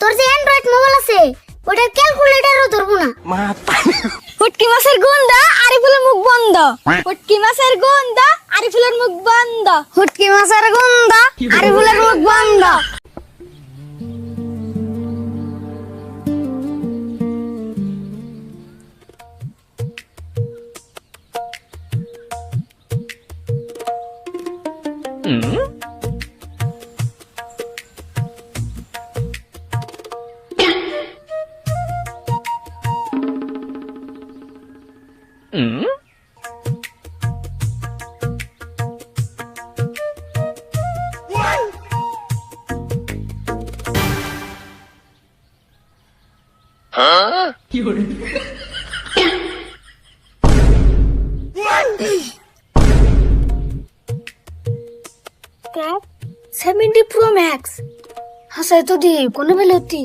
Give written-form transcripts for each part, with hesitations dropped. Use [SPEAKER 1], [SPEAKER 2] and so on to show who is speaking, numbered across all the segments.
[SPEAKER 1] তোর যে Android mobile আছে ওটা ক্যালকুলেটরও ধরবো না।
[SPEAKER 2] ফুটকি মাছের গন্ধা আরিফুলের মুখ বন্ধ। ফুটকি মাছের গন্ধা আরিফুলের মুখ বন্ধ।
[SPEAKER 1] ফুটকি মাছের গন্ধ আরিফুলের মুখ বন্ধ।
[SPEAKER 2] Cap 70 Pro Max হাসাই তো দি কোন বেলতি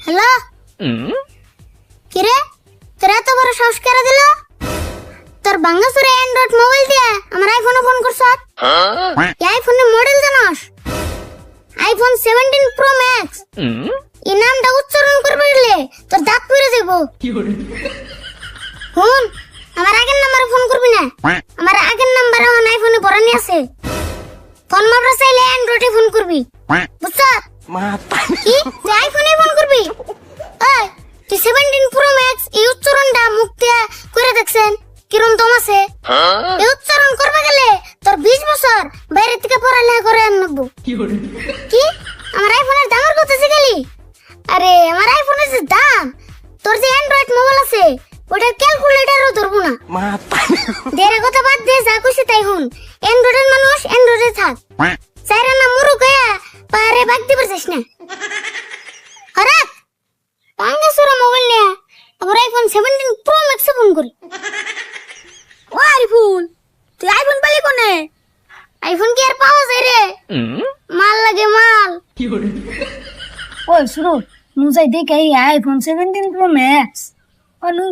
[SPEAKER 1] হ্যালো কি রে তোরা তো বড় সাহস করে দিল তোর বাংলাদেশের অ্যান্ড্রয়েড মোবাইল দিয়ে আমার আইফোনে ফোন করছ এই আইফোনের মডেল জানোস আইফোন 17 প্রো ম্যাক্স এই নামটা উচ্চারণ করবে গেলে তোর দাঁত পড়ে যাব ফোন আমার আগের নম্বরে ফোন করবি না আমার আগের নম্বরে আমার আইফোনে ভরানি আছে ফোন মারবা চাইলে অ্যান্ড্রয়েডে ফোন করবি বুঝছ কি তুই আইফোনে ফোন করবি এই তুই 17 প্রো ম্যাক্স এই উচ্চারণটা মুখ দিয়ে করে দেখছেন কিরম দম আছে এই উচ্চারণ করবে গেলে তোর 20 বছর বাইরে থেকে পড়ালেখা করে আনবো কি আমার আইফোনের দামের কথা শিখালি আরে আমার আইফোনের যে দাম তোর যে অ্যান্ড্রয়েড মোবাইল আছে ওটা ক্যালকুলেটরও ধরবো না দেরে কথা বাদ দে যা খুশি তাই হুন অ্যান্ড্রয়েডের মানুষ অ্যান্ড্রয়েডে থাক চাইরা না মুরু গয়া পারে বাগ দিবার চাস না আরে পাঙ্গা সুরা মোবাইল নিয়ে আবার আইফোন 17 প্রো ম্যাক্স ফোন করি
[SPEAKER 2] ও আরিফুল তুই আইফোন পালি কোনে
[SPEAKER 1] আইফোন কি আর পাওয়া যায় রে মাল লাগে মাল
[SPEAKER 2] ওই শুনো মুজাই দেখে এই আইফোন 17 Pro Max অনু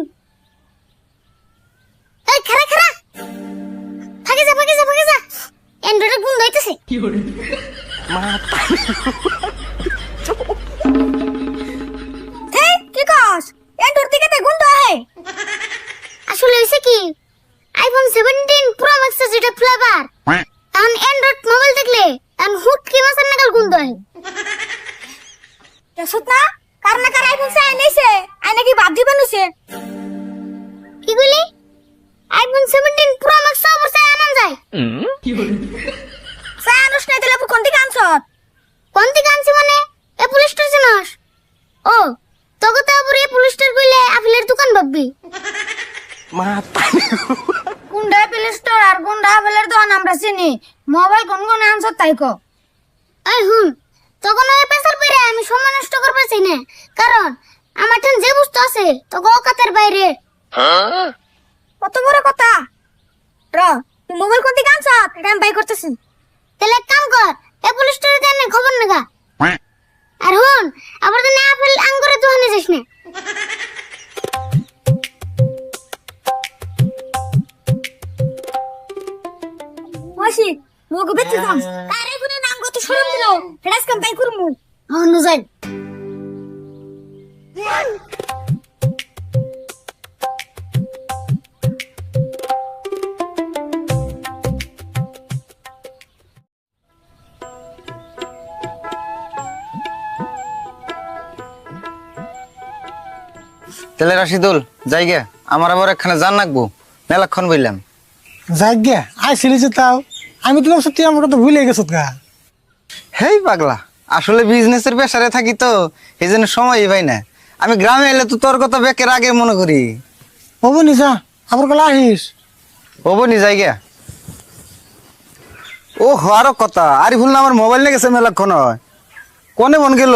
[SPEAKER 1] এই খারা খারা ভাগে যা অ্যান্ড্রয়েডে গুণ হইতেছে
[SPEAKER 2] হেই কি কস এন্ডোর দিকে তে গুন্ড আহে
[SPEAKER 1] আসলে হইছে কি আইফোন 17 প্রো ম্যাক্স যেটা ফ্লেভার এখন অ্যান্ড্রয়েড মোবাইল দেখলে এখন হুট কি মাছের নাগাল গুণ হয়
[SPEAKER 2] দেখছত না কার না কার আইফোন চাই নিছে আই নাকি বাদ দিবেন হইছে
[SPEAKER 1] কি কইলি আইফোন 17 প্রো ম্যাক্স অবশ্যই আনন্দ যায়
[SPEAKER 2] চাই আনুস না দিলে কোন দিকে আনছত
[SPEAKER 1] কোন থেকে আনছি মানে অ্যাপল স্টোর জানোস ও তোকে তো আবার অ্যাপল স্টোর কইলে আপেলের দোকান ভাববি
[SPEAKER 2] গুন্ডা প্লে স্টোর আর গুন্ডা আপেলের দোকান আমরা চিনি মোবাইল কোন কোন আনছত তাই কো
[SPEAKER 1] এই হুন তখন ওই পেছার পরে আমি সময় নষ্ট করতে চাই না কারণ আমার ঠান যে বস্তু আছে তো অকাতের বাইরে
[SPEAKER 2] কত বড় কথা র তুই মোবাইল কোন দিকে আনছত এটা আমি বাই করতেছি
[SPEAKER 1] তাহলে এক কাম কর অ্যাপল স্টোরে দেন খবর নেগা আর হুন আবার তো আপেল আঙ্গুরের দোকানে যাস না
[SPEAKER 2] মাসি মোগো বেঁচে যাম আরে কোন নাম কত শরম দিল ফ্রেশ কাম বাই করমু
[SPEAKER 1] হন যাই
[SPEAKER 3] তাহলে রাশিদুল যাই গে আমার আবার এখানে জান রাখবো মেলাক্ষণ বললাম
[SPEAKER 4] যাক গে আইসিলি যে তাও আমি তো ভাবছি তুই আমার কথা ভুলে গেছত গা
[SPEAKER 3] হেই পাগলা আসলে বিজনেসের প্রেসারে থাকি তো এই জন্য সময়ই পাই না আমি গ্রামে এলে তো তোর কথা বেকের আগে মনে করি
[SPEAKER 4] হবো নিশা আমার কলা আহিস
[SPEAKER 3] হবো নি যাই গে ও আরো কথা আরিফুল না আমার মোবাইল নিয়ে গেছে মেলাক্ষণ হয় কোনে মন গেল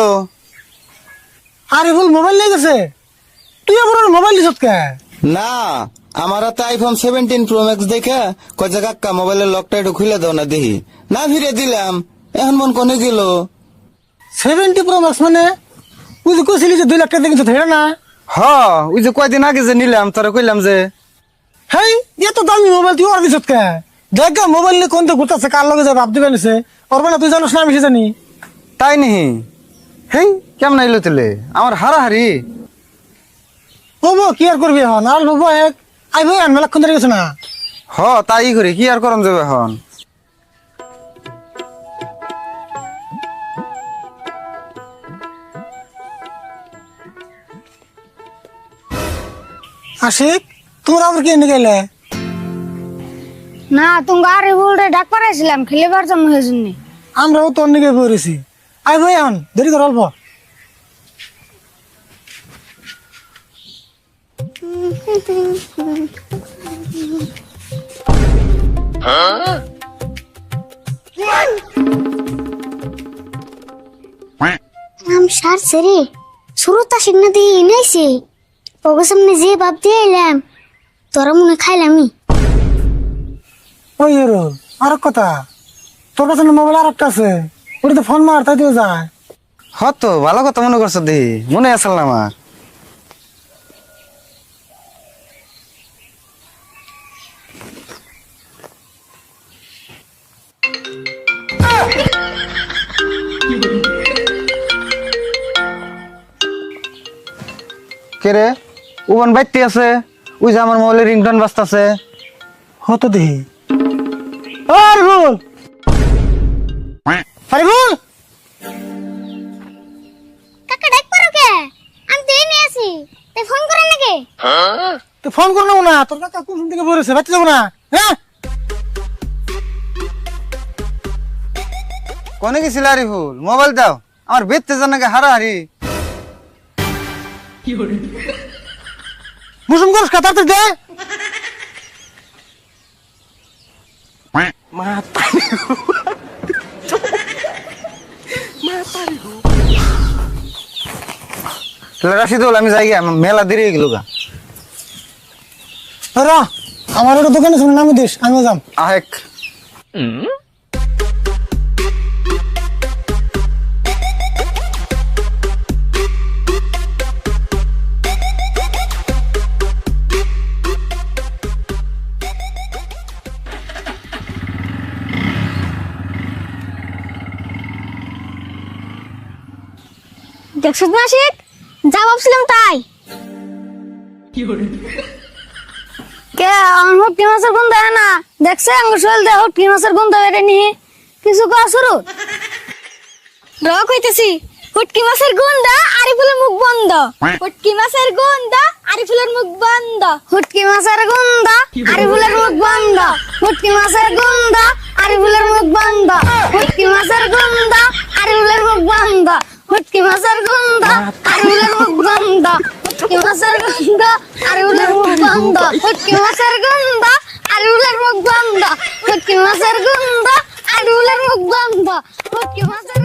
[SPEAKER 4] আরে ভুল মোবাইল নিয়ে গেছে তুই আমার মোবাইল দিছত কে
[SPEAKER 3] না আমার হাতে আইফোন 17 প্রো ম্যাক্স দেখে কয় কাকা মোবাইলের লকটা একটু খুলে দাও না দেখি না ফিরে দিলাম এখন মন কোনে গেল
[SPEAKER 4] 70 প্রো ম্যাক্স মানে তুই যে কইছিলি যে 2 লাখ টাকা দেখেছ হেরা না
[SPEAKER 3] হ ওই যে কয়দিন আগে যে নিলাম তোরা কইলাম যে
[SPEAKER 4] হেই এত দামি মোবাইল তুই ওর দিছত কে দেখ মোবাইল নিয়ে কোন তো ঘুরতেছে কার লগে যায় ভাব দিবে নিছে ওর মানে তুই জানোস না আমি সে জানি
[SPEAKER 3] তাই নিহি হেই কেমন আইলো তেলে আমার হারাহারি
[SPEAKER 4] হবো কি আর করবি এখন আর হবো এক আইবো আর মেলাক্ষণ ধরে গেছে না
[SPEAKER 3] হ তাই করি কি আর করম যাবে এখন
[SPEAKER 4] আশিক তোমরা আবার কি এনে গেলে
[SPEAKER 2] না তুমি আরিফুল রে ডাক পাঠাইছিলাম খেলিবার জন্য হয়েছিনি
[SPEAKER 4] আমরাও তোর নিকে পড়েছি আইবো এখন দেরি কর অল্প
[SPEAKER 1] নাম সারছে রে শুরুটা শিখনা দিয়ে এনেছে ওকে সামনে যে ভাব দিয়ে এলাম তোরা মনে খাইলামই
[SPEAKER 4] ওই এরো আর এক কথা তোর কাছে মোবাইল আর একটা আছে ওটাতে ফোন মার তাই দিয়ে যায়
[SPEAKER 3] হ তো ভালো কথা মনে করছো দেহি মনে আসল না আমার কে রে উবান বাইতে আছে ওই যে আমার মোবাইলের রিংটোন বাজতাছে
[SPEAKER 4] হতো দেহি আর বল আরে বল
[SPEAKER 1] কাকা ডাক পারো কে আমি তো এনে আছি তাই ফোন করেন নাকি
[SPEAKER 4] তুই ফোন করে নেবো না তোর কাকা কোন থেকে পড়েছে বাচ্চা যাবো না হ্যাঁ
[SPEAKER 3] কোনে গেছিল আরিফুল মোবাইল দাও আমার বেদতে জানাকে হারাহারি
[SPEAKER 4] মুসুম করিস কাতারতে দে
[SPEAKER 3] রাশিদুল আমি যাই গিয়া, আমার মেলা দেরি হয়ে গেল গা
[SPEAKER 4] র আমার একটা দোকানে শুনে নামে দিস আমিও যাম
[SPEAKER 3] আহেক
[SPEAKER 2] দেখছো না আশিক যা ভাবছিলাম তাই কে আমার হুটকি মাছের গন্ধ হয় না দেখছে আঙ্গুর শোল দে হুটকি মাছের গন্ধ বেড়ে নিয়ে কিছু করা শুরু র কইতেছি হুটকি মাছের গন্ধ আরিফুলের মুখ বন্ধ হুটকি মাছের গন্ধ আরিফুলের মুখ বন্ধ হুটকি মাছের গন্ধ আরিফুলের মুখ বন্ধ হুটকি মাছের গন্ধ আরিফুলের মুখ বন্ধ হুটকি মাছের গন্ধ আরিফুলের মুখ বন্ধ হুটকি মাছের গন্ধ আরিফুলের মুখ বন্ধ হুটকি মাছের গন্ধ আরিফুলের মুখ বন্ধ হুটকি মাছের গন্ধ আরিফুলের মুখ বন্ধ হুটকি মাছের গন্ধ আরিফুলের মুখ বন্ধ হুটকি মাছের